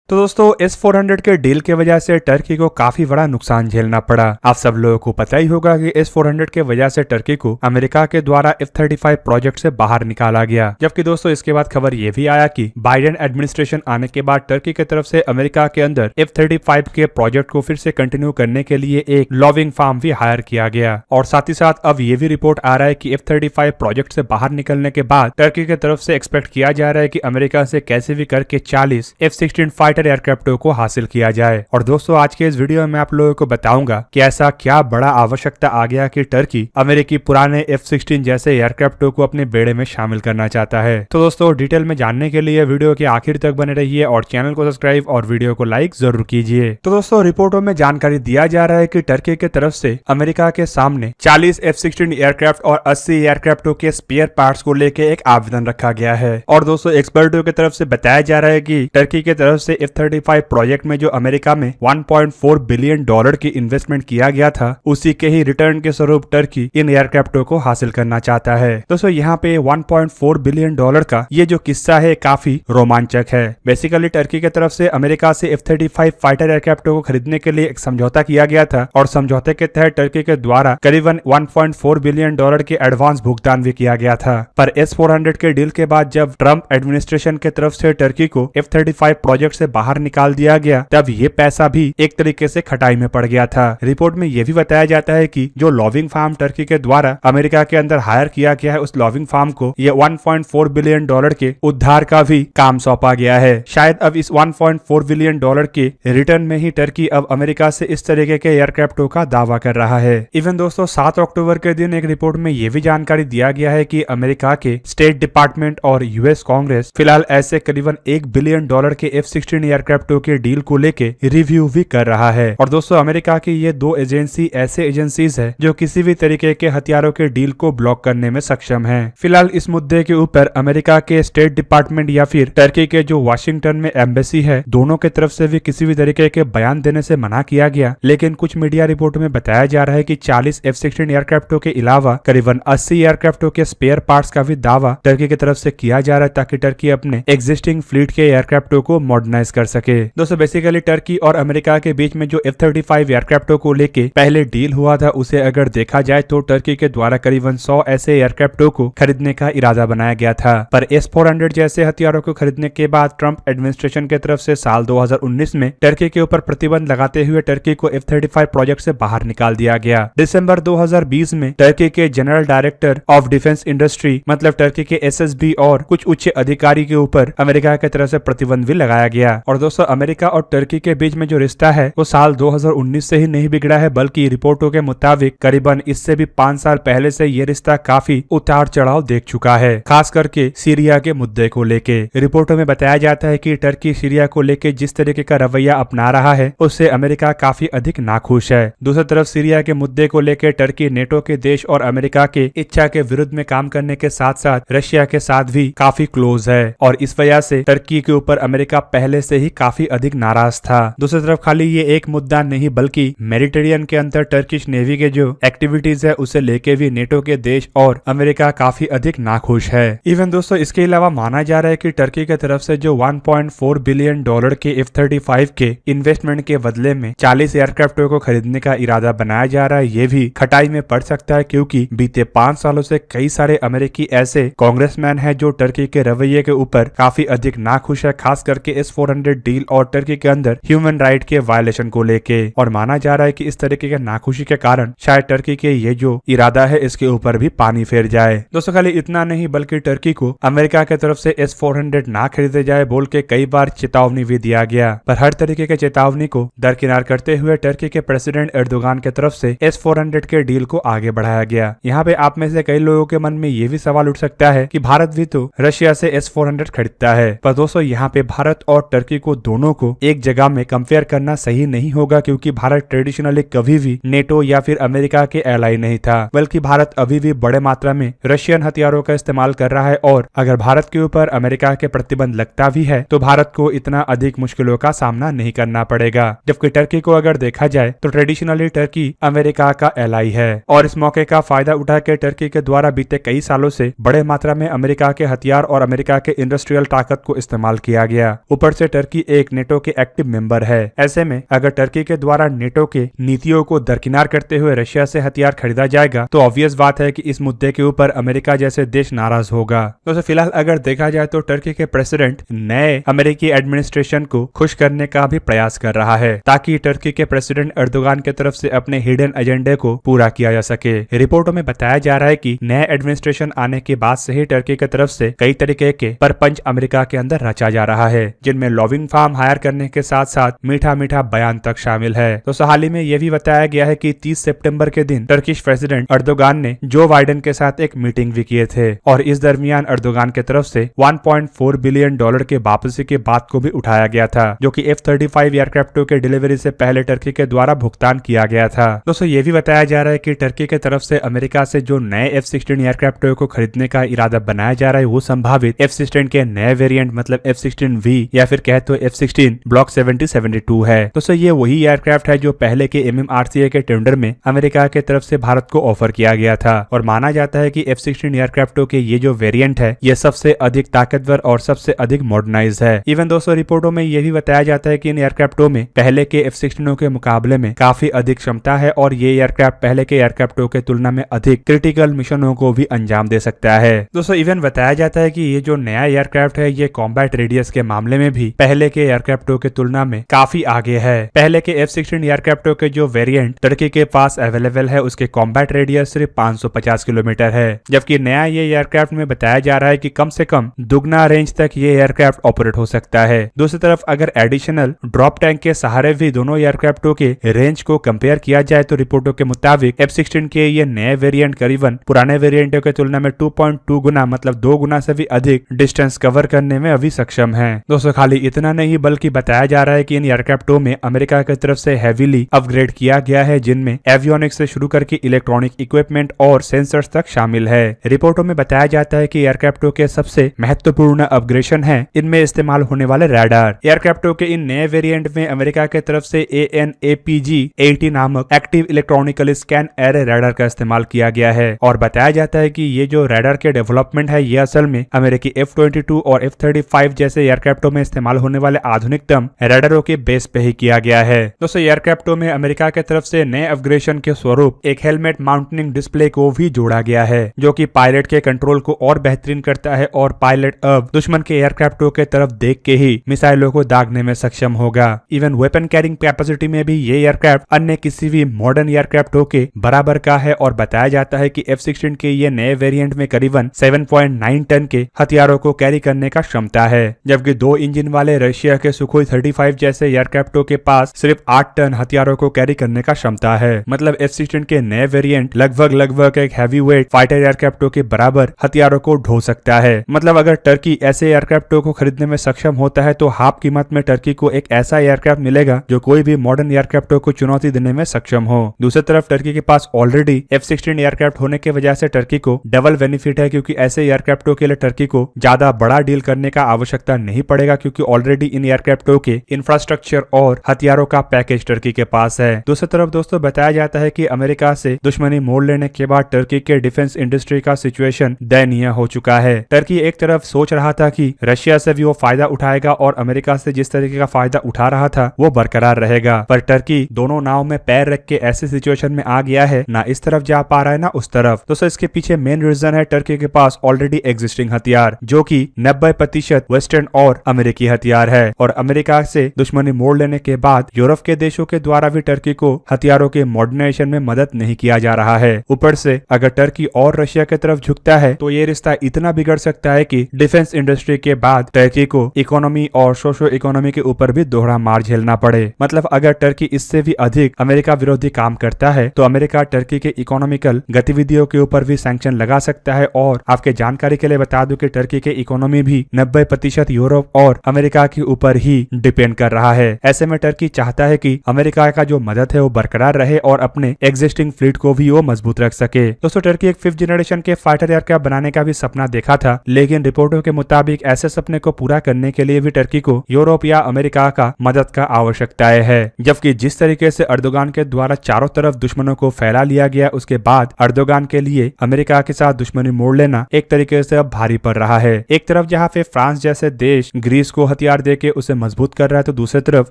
तो दोस्तों S-400 के डील की वजह से टर्की को काफी बड़ा नुकसान झेलना पड़ा। आप सब लोगों को पता ही होगा कि S-400 के वजह से टर्की को अमेरिका के द्वारा F-35 प्रोजेक्ट से बाहर निकाला गया। जबकि दोस्तों इसके बाद खबर ये भी आया कि बाइडेन एडमिनिस्ट्रेशन आने के बाद टर्की की तरफ से अमेरिका के अंदर F-35 के प्रोजेक्ट को फिर से कंटिन्यू करने के लिए एक लॉबिंग फार्म भी हायर किया गया। और साथ ही साथ अब ये भी रिपोर्ट आ रहा है कि F-35 प्रोजेक्ट से बाहर निकलने के बाद टर्की की तरफ से एक्सपेक्ट किया जा रहा है कि अमेरिका से कैसे भी करके 40 F-16 फाइटर एयरक्राफ्टों को हासिल किया जाए। और दोस्तों आज के इस वीडियो में आप लोगों को बताऊंगा कि ऐसा क्या बड़ा आवश्यकता आ गया कि टर्की अमेरिकी पुराने F-16 जैसे एयरक्राफ्टों को अपने बेड़े में शामिल करना चाहता है। तो दोस्तों डिटेल में जानने के लिए वीडियो के आखिर तक बने रहिए और चैनल को सब्सक्राइब और वीडियो को लाइक जरूर कीजिए। तो दोस्तों रिपोर्टों में जानकारी दिया जा रहा है कि टर्की की तरफ से अमेरिका के सामने 40 F-16 एयरक्राफ्ट और 80 एयरक्राफ्टों के स्पेयर पार्ट्स को लेकर एक आवेदन रखा गया है। और दोस्तों एक्सपर्टों की तरफ से बताया जा रहा है कि टर्की की तरफ से F-35 प्रोजेक्ट में जो अमेरिका में $1.4 बिलियन की इन्वेस्टमेंट किया गया था उसी के ही रिटर्न के स्वरूप टर्की इन एयरक्राफ्टों को हासिल करना चाहता है। दोस्तों यहाँ पे $1.4 बिलियन का ये जो किस्सा है काफी रोमांचक है। बेसिकली टर्की की तरफ से अमेरिका से F-35 फाइटर एयरक्राफ्टों को खरीदने के लिए एक समझौता किया गया था और समझौते के तहत टर्की के द्वारा करीबन $1.4 बिलियन के एडवांस भुगतान भी किया गया था। पर S-400 के डील के बाद जब ट्रंप एडमिनिस्ट्रेशन की तरफ से टर्की को F-35 प्रोजेक्ट से बाहर निकाल दिया गया तब ये पैसा भी एक तरीके से खटाई में पड़ गया था। रिपोर्ट में यह भी बताया जाता है कि जो लॉबिंग फार्म टर्की के द्वारा अमेरिका के अंदर हायर किया गया है उस लॉबिंग फार्म को ये $1.4 बिलियन के उद्धार का भी काम सौंपा गया है। शायद अब इस $1.4 बिलियन के रिटर्न में ही टर्की अब अमेरिका से इस तरीके के एयरक्राफ्टों का दावा कर रहा है। इवन दोस्तों 7 अक्टूबर के दिन एक रिपोर्ट में यह भी जानकारी दिया गया है कि अमेरिका के स्टेट डिपार्टमेंट और यूएस कांग्रेस फिलहाल ऐसे करीबन $1 बिलियन के F-16 एयरक्राफ्टों के डील को लेके रिव्यू भी कर रहा है। और दोस्तों अमेरिका की ये दो एजेंसी ऐसे एजेंसीज है जो किसी भी तरीके के हथियारों के डील को ब्लॉक करने में सक्षम है। फिलहाल इस मुद्दे के ऊपर अमेरिका के स्टेट डिपार्टमेंट या फिर टर्की के जो वाशिंगटन में एम्बेसी है दोनों की तरफ से भी किसी भी तरीके के बयान देने से मना किया गया। लेकिन कुछ मीडिया रिपोर्ट में बताया जा रहा है कि 40 F-16 एयरक्राफ्टों के अलावा करीबन 80 एयरक्राफ्टों के स्पेयर पार्ट्स का भी दावा टर्की की तरफ से किया जा रहा है ताकि टर्की अपने एग्जिस्टिंग फ्लीट के एयरक्राफ्टों को मॉडर्नाइज कर सके। दोस्तों बेसिकली टर्की और अमेरिका के बीच में जो F-35 एयरक्राफ्टों को लेके पहले डील हुआ था उसे अगर देखा जाए तो टर्की के द्वारा करीबन 100 ऐसे एयरक्राफ्टों को खरीदने का इरादा बनाया गया था। पर S-400 जैसे हथियारों को खरीदने के बाद ट्रंप एडमिनिस्ट्रेशन की तरफ से साल 2019 में टर्की के ऊपर प्रतिबंध लगाते हुए टर्की को F-35 प्रोजेक्ट से बाहर निकाल दिया गया। दिसंबर 2020 में टर्की के general director of defence industry मतलब टर्की के SSB और कुछ उच्च अधिकारी के ऊपर अमेरिका की तरफ से प्रतिबंध भी लगाया गया। और दोस्तों अमेरिका और टर्की के बीच में जो रिश्ता है वो साल 2019 से ही नहीं बिगड़ा है बल्कि रिपोर्टों के मुताबिक करीबन इससे भी 5 साल पहले से ये रिश्ता काफी उतार चढ़ाव देख चुका है, खास करके सीरिया के मुद्दे को लेके। रिपोर्टों में बताया जाता है कि टर्की सीरिया को लेके जिस तरीके का रवैया अपना रहा है उससे अमेरिका काफी अधिक नाखुश है। दूसरी तरफ सीरिया के मुद्दे को लेकर टर्की नेटो के देश और अमेरिका के इच्छा के विरुद्ध में काम करने के साथ साथ रशिया के साथ भी काफी क्लोज है और इस वजह से टर्की के ऊपर अमेरिका पहले से ही काफी अधिक नाराज था। दूसरी तरफ खाली ये एक मुद्दा नहीं बल्कि मेडिटेरियन के अंदर टर्किश नेवी के जो एक्टिविटीज है उसे लेके भी नेटो के देश और अमेरिका काफी अधिक नाखुश है। इवन दोस्तों इसके अलावा माना जा रहा है कि टर्की की तरफ से जो $1.4 बिलियन के F-35 के इन्वेस्टमेंट के बदले में 40 एयरक्राफ्टों को खरीदने का इरादा बनाया जा रहा है ये भी खटाई में पड़ सकता है क्योंकि बीते 5 सालों से कई सारे अमेरिकी ऐसे कांग्रेसमैन है जो टर्की के रवैये के ऊपर काफी अधिक नाखुश है, खास करके S-400 डील और टर्की के अंदर ह्यूमन राइट के वायलेशन को लेके। और माना जा रहा है कि इस तरीके के नाखुशी के कारण शायद टर्की के ये जो इरादा है इसके ऊपर भी पानी फेर जाए। दोस्तों खाली इतना नहीं बल्कि टर्की को अमेरिका की तरफ से S-400 ना खरीदे जाए बोल के कई बार चेतावनी भी दिया गया। पर हर तरीके के चेतावनी को दरकिनार करते हुए टर्की के प्रेसिडेंट एर्दोगान की तरफ से S-400 के डील को आगे बढ़ाया गया। यहाँ पे आप में से कई लोगों के मन में ये भी सवाल उठ सकता है कि भारत भी तो रशिया से S-400 खरीदता है। पर दोस्तों यहाँ पे भारत और टर्की को दोनों को एक जगह में कंपेयर करना सही नहीं होगा क्योंकि भारत ट्रेडिशनली कभी भी नेटो या फिर अमेरिका के एलाई नहीं था बल्कि भारत अभी भी बड़े मात्रा में रशियन हथियारों का इस्तेमाल कर रहा है। और अगर भारत के ऊपर अमेरिका के प्रतिबंध लगता भी है तो भारत को इतना अधिक मुश्किलों का सामना नहीं करना पड़ेगा। जबकि टर्की को अगर देखा जाए तो ट्रेडिशनली टर्की अमेरिका का एलाई है और इस मौके का फायदा उठा के टर्की के द्वारा बीते कई सालों से बड़े मात्रा में अमेरिका के हथियार और अमेरिका के इंडस्ट्रियल ताकत को इस्तेमाल किया गया। ऊपर से टर्की एक नेटो के एक्टिव मेंबर है। ऐसे में अगर टर्की के द्वारा नेटो के नीतियों को दरकिनार करते हुए रशिया से हथियार खरीदा जाएगा तो ऑब्वियस बात है कि इस मुद्दे के ऊपर अमेरिका जैसे देश नाराज होगा। तो फिलहाल अगर देखा जाए तो टर्की के प्रेसिडेंट नए अमेरिकी एडमिनिस्ट्रेशन को खुश करने का भी प्रयास कर रहा है ताकि टर्की के प्रेसिडेंट अर्दोगान की तरफ से अपने हिडन एजेंडे को पूरा किया जा सके। रिपोर्टों में बताया जा रहा है कि नए एडमिनिस्ट्रेशन आने के बाद से ही टर्की की तरफ से कई तरीके के परपंच अमेरिका के अंदर रचा जा रहा है, जिनमें लॉबिंग फार्म हायर करने के साथ साथ मीठा मीठा बयान तक शामिल है। तो हाल ही में यह भी बताया गया है कि 30 सितंबर के दिन टर्किश प्रेसिडेंट अर्दोगान ने जो बाइडेन के साथ एक मीटिंग भी किए थे और इस दरमियान अर्दोगान की तरफ से $1.4 बिलियन के वापसी की बात को भी उठाया गया था, जो कि F-35 एयरक्राफ्टों के डिलीवरी से पहले टर्की के द्वारा भुगतान किया गया था। दोस्तों ये भी बताया जा रहा है कि टर्की की तरफ से अमेरिका से जो नए F-16 एयरक्राफ्टों को खरीदने का इरादा बनाया जा रहा है वो संभावित F-16 के नए वेरिएंट मतलब F-16V या फिर कहे तो F-16 ब्लॉक 70-72 है। दोस्तों ये वही एयरक्राफ्ट है जो पहले के MMRCA के टेंडर में अमेरिका की तरफ से भारत को ऑफर किया गया था और माना जाता है कि F-16 एयरक्राफ्टों के ये जो वेरिएंट है ये सबसे अधिक ताकतवर और सबसे अधिक मॉडर्नाइज है। इवन दोस्तों रिपोर्टों में ये भी बताया जाता है कि इन एयरक्राफ्टों में पहले के F-16 के मुकाबले में काफी अधिक क्षमता है और ये एयरक्राफ्ट पहले के एयरक्राफ्टों के तुलना में अधिक क्रिटिकल मिशनों को भी अंजाम दे सकता है। दोस्तों इवन बताया जाता है कि ये जो नया एयरक्राफ्ट है ये कॉम्बैट रेडियस के मामले में भी पहले के एयरक्राफ्टों के तुलना में काफी आगे है। पहले के F-16 एयरक्राफ्टों के जो वेरिएंट टर्की के पास अवेलेबल है उसके कॉम्बैट रेडियस सिर्फ 550 किलोमीटर है, जबकि नया ये एयरक्राफ्ट में बताया जा रहा है कि कम से कम दुगना रेंज तक ये एयरक्राफ्ट ऑपरेट हो सकता है। दूसरी तरफ अगर एडिशनल ड्रॉप टैंक के सहारे भी दोनों एयरक्राफ्टों के रेंज को कंपेयर किया जाए तो रिपोर्टों के मुताबिक F-16 के ये नए वेरिएंट करीबन पुराने वेरिएंटों के तुलना में 2.2 गुना मतलब 2 गुना से भी अधिक डिस्टेंस कवर करने में अभी सक्षम है। दोस्तों खाली इतना नहीं बल्कि बताया जा रहा है कि इन एयरक्राफ्टों में अमेरिका की तरफ से हैवीली अपग्रेड किया गया है, जिनमें एवियोनिक्स से शुरू करके इलेक्ट्रॉनिक इक्विपमेंट और सेंसर्स तक शामिल है। रिपोर्टों में बताया जाता है कि एयरक्राफ्टों के सबसे महत्वपूर्ण अपग्रेडेशन है इनमें इस्तेमाल होने वाले रडार। एयरक्राफ्टों के इन नए वेरिएंट में अमेरिका की तरफ से AN/APG-80 नामक active electronical scan array radar का इस्तेमाल किया गया है और बताया जाता है कि ये जो रडार के डेवलपमेंट है ये असल में अमेरिकी F-22 और F-35 जैसे एयरक्राफ्टों में इस्तेमाल होने वाले आधुनिकतम रडारों के बेस पे ही किया गया है। दोस्तों एयरक्राफ्टों में अमेरिका की तरफ से नए अपग्रेडेशन के स्वरूप एक हेलमेट माउंटिंग डिस्प्ले को भी जोड़ा गया है, जो कि पायलट के कंट्रोल को और बेहतरीन करता है और पायलट अब दुश्मन के एयरक्राफ्टों के तरफ देख के ही मिसाइलों को दागने में सक्षम होगा। इवन वेपन कैरिंग कैपेसिटी में भी ये एयरक्राफ्ट अन्य किसी भी मॉडर्न एयरक्राफ्टों के बराबर का है और बताया जाता है कि F-16 के ये नए वेरिएंट में करीबन 7.9 टन के हथियारों को कैरी करने का क्षमता है, जबकि 2 इंजन वाले रशिया के सुखोई 35 जैसे एयरक्राफ्टों के पास सिर्फ 8 टन हथियारों को कैरी करने का क्षमता है। मतलब F-16 के नए वेरिएंट लगभग एक हैवी वेट फाइटर एयरक्राफ्टों के बराबर हथियारों को ढो सकता है। मतलब अगर टर्की ऐसे एयरक्राफ्टों को खरीदने में सक्षम होता है तो हाफ कीमत में टर्की को एक ऐसा एयरक्राफ्ट मिलेगा जो कोई भी मॉडर्न एयरक्राफ्टों को चुनौती देने में सक्षम हो। दूसरी तरफ टर्की के पास ऑलरेडी F-16 एयरक्राफ्ट होने की वजह से टर्की को डबल बेनिफिट है, क्योंकि ऐसे एयरक्राफ्टों के लिए टर्की को ज्यादा बड़ा डील करने का आवश्यकता नहीं पड़ेगा, क्योंकि ऑलरेडी इन एयरक्राफ्टों के इंफ्रास्ट्रक्चर और हथियारों का पैकेज टर्की के पास है। दूसरी तरफ दोस्तों बताया जाता है कि अमेरिका से दुश्मनी मोड़ लेने के बाद टर्की के डिफेंस इंडस्ट्री का सिचुएशन दयनीय हो चुका है। टर्की एक तरफ सोच रहा था कि रशिया से भी वो फायदा उठाएगा और अमेरिका से जिस तरीके का फायदा उठा रहा था वो बरकरार रहेगा, पर टर्की दोनों नाव में पैर रख के ऐसी सिचुएशन में आ गया है, ना इस तरफ जा पा रहा है ना उस तरफ। दोस्तों इसके पीछे मेन रीजन है टर्की के पास ऑलरेडी एग्जिस्टिंग हथियार, जो कि 90% वेस्टर्न और अमेरिकी हथियार है और अमेरिका से दुश्मनी मोड़ लेने के बाद यूरोप के देशों के द्वारा भी टर्की को हथियारों के मॉडर्नाइजेशन में मदद नहीं किया जा रहा है। ऊपर से अगर टर्की और रशिया की तरफ झुकता है तो ये रिश्ता इतना बिगड़ सकता है कि डिफेंस इंडस्ट्री के बाद टर्की को इकोनॉमी और सोशो इकोनॉमी के ऊपर भी दोहरा मार झेलना पड़े। मतलब अगर टर्की इससे भी अधिक अमेरिका विरोधी काम करता है तो अमेरिका टर्की के इकोनॉमिकल गतिविधियों के ऊपर भी सैंक्शन लगा सकता है। और आपके जानकारी के लिए बता दूं कि टर्की के इकोनॉमी भी 90% यूरोप और अमेरिका के ऊपर ही डिपेंड कर रहा है। ऐसे में टर्की चाहता है कि अमेरिका का जो मदद है वो बरकरार रहे और अपने एग्जिस्टिंग फ्लीट को भी वो मजबूत रख सके। दोस्तों टर्की एक 5th जनरेशन के फाइटर एयरक्राफ्ट बनाने का भी सपना देखा था, लेकिन रिपोर्टों के मुताबिक ऐसे सपने को पूरा करने के लिए भी टर्की को यूरोप या अमेरिका का मदद का आवश्यकताएं है। जबकि जिस तरीके से अर्दोगान के द्वारा चारों तरफ दुश्मनों को फैला लिया गया उसके बाद अर्दोगान के लिए अमेरिका के साथ दुश्मनी मोड़ लेना एक तरीके से अब भारी पड़ रहा है। एक तरफ जहाँ पे फ्रांस जैसे देश ग्रीस को हथियार हथियार देके उसे मजबूत कर रहा है, तो दूसरी तरफ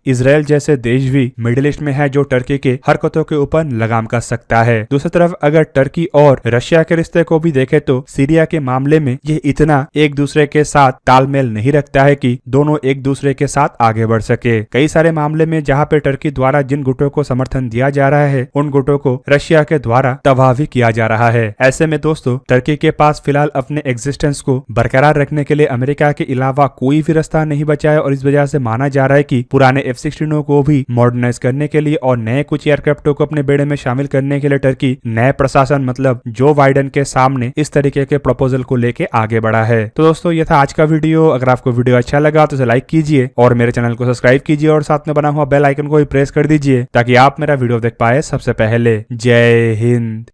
इजराइल जैसे देश भी मिडिल ईस्ट में है जो टर्की के हरकतों के ऊपर लगाम कस सकता है। दूसरी तरफ अगर टर्की और रशिया के रिश्ते को भी देखे तो सीरिया के मामले में ये इतना एक दूसरे के साथ तालमेल नहीं रखता है कि दोनों एक दूसरे के साथ आगे बढ़ सके। कई सारे मामले में जहाँ पे टर्की द्वारा जिन गुटों को समर्थन दिया जा रहा है उन गुटों को रशिया के द्वारा तबाह भी किया जा रहा है। ऐसे में दोस्तों टर्की के पास फिलहाल अपने एग्जिस्टेंस को बरकरार रखने के लिए अमेरिका के अलावा कोई भी रास्ता नहीं बचा है और इस वजह से माना जा रहा है कि पुराने F-16 को भी मॉडर्नाइज करने के लिए और नए कुछ एयरक्राफ्टों को अपने बेड़े में शामिल करने के लिए टर्की नए प्रशासन मतलब जो बाइडेन के सामने इस तरीके के प्रपोजल को लेके आगे बढ़ा है। तो दोस्तों ये था आज का वीडियो। अगर आपको वीडियो अच्छा लगा तो इसे लाइक कीजिए और मेरे चैनल को सब्सक्राइब कीजिए और साथ में बना हुआ बेल आइकन को भी प्रेस कर दीजिए ताकि आप मेरा वीडियो देख पाए सबसे पहले। जय हिंद।